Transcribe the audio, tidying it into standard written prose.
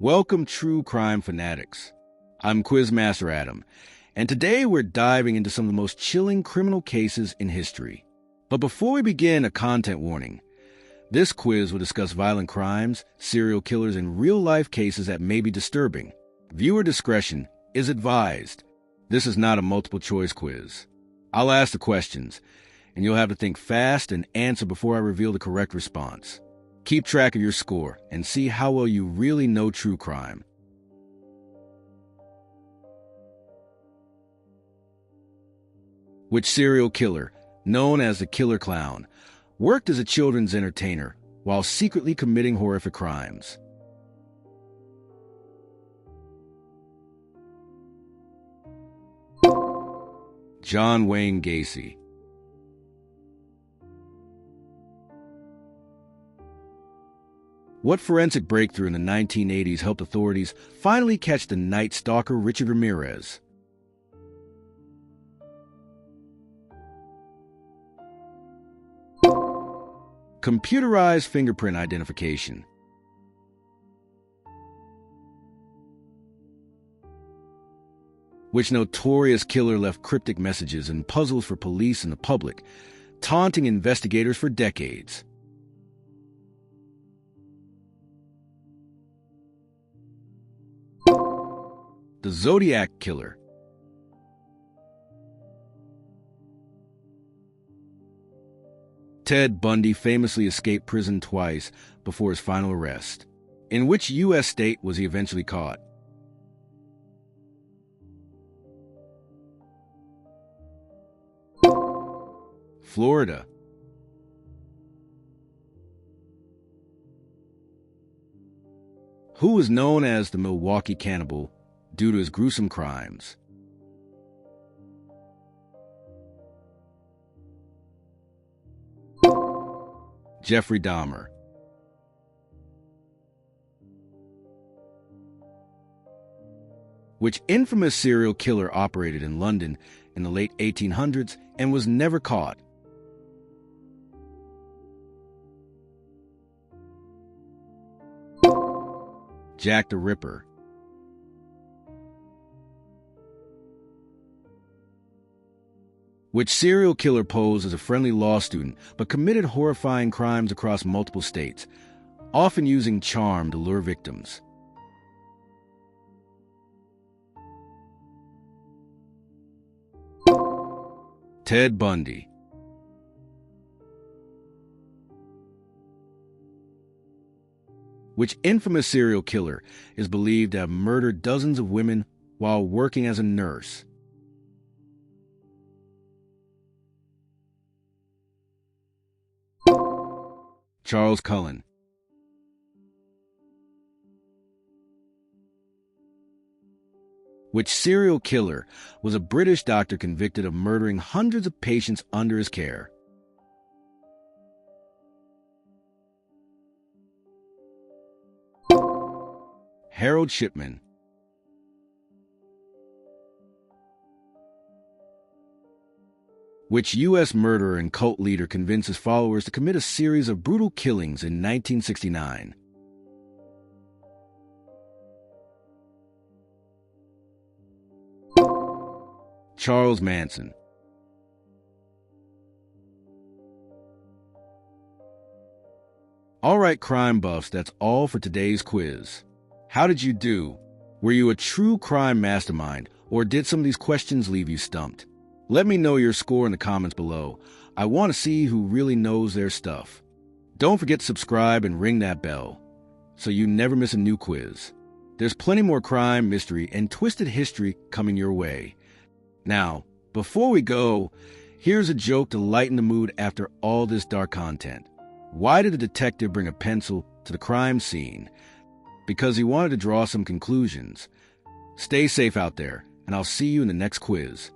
Welcome, true crime fanatics. I'm Quizmaster Adam, and today we're diving into some of the most chilling criminal cases in history. But before we begin, a content warning. This quiz will discuss violent crimes, serial killers, and real-life cases that may be disturbing. Viewer discretion is advised. This is not a multiple-choice quiz. I'll ask the questions, and you'll have to think fast and answer before I reveal the correct response. Keep track of your score and see how well you really know true crime. Which serial killer, known as the Killer Clown, worked as a children's entertainer while secretly committing horrific crimes? John Wayne Gacy. What forensic breakthrough in the 1980s helped authorities finally catch the Night Stalker Richard Ramirez? Computerized fingerprint identification. Which notorious killer left cryptic messages and puzzles for police and the public, taunting investigators for decades? The Zodiac Killer. Ted Bundy famously escaped prison twice before his final arrest. In which U.S. state was he eventually caught? Florida. Who was known as the Milwaukee Cannibal due to his gruesome crimes? Jeffrey Dahmer. Which infamous serial killer operated in London in the late 1800s and was never caught? Jack the Ripper. Which serial killer posed as a friendly law student but committed horrifying crimes across multiple states, often using charm to lure victims? Ted Bundy. Which infamous serial killer is believed to have murdered dozens of women while working as a nurse? Charles Cullen. Which serial killer was a British doctor convicted of murdering hundreds of patients under his care? Harold Shipman. Which U.S. murderer and cult leader convinced his followers to commit a series of brutal killings in 1969? Charles Manson. All right, crime buffs, that's all for today's quiz. How did you do? Were you a true crime mastermind, or did some of these questions leave you stumped? Let me know your score in the comments below. I want to see who really knows their stuff. Don't forget to subscribe and ring that bell so you never miss a new quiz. There's plenty more crime, mystery, and twisted history coming your way. Now, before we go, here's a joke to lighten the mood after all this dark content. Why did the detective bring a pencil to the crime scene? Because he wanted to draw some conclusions. Stay safe out there, and I'll see you in the next quiz.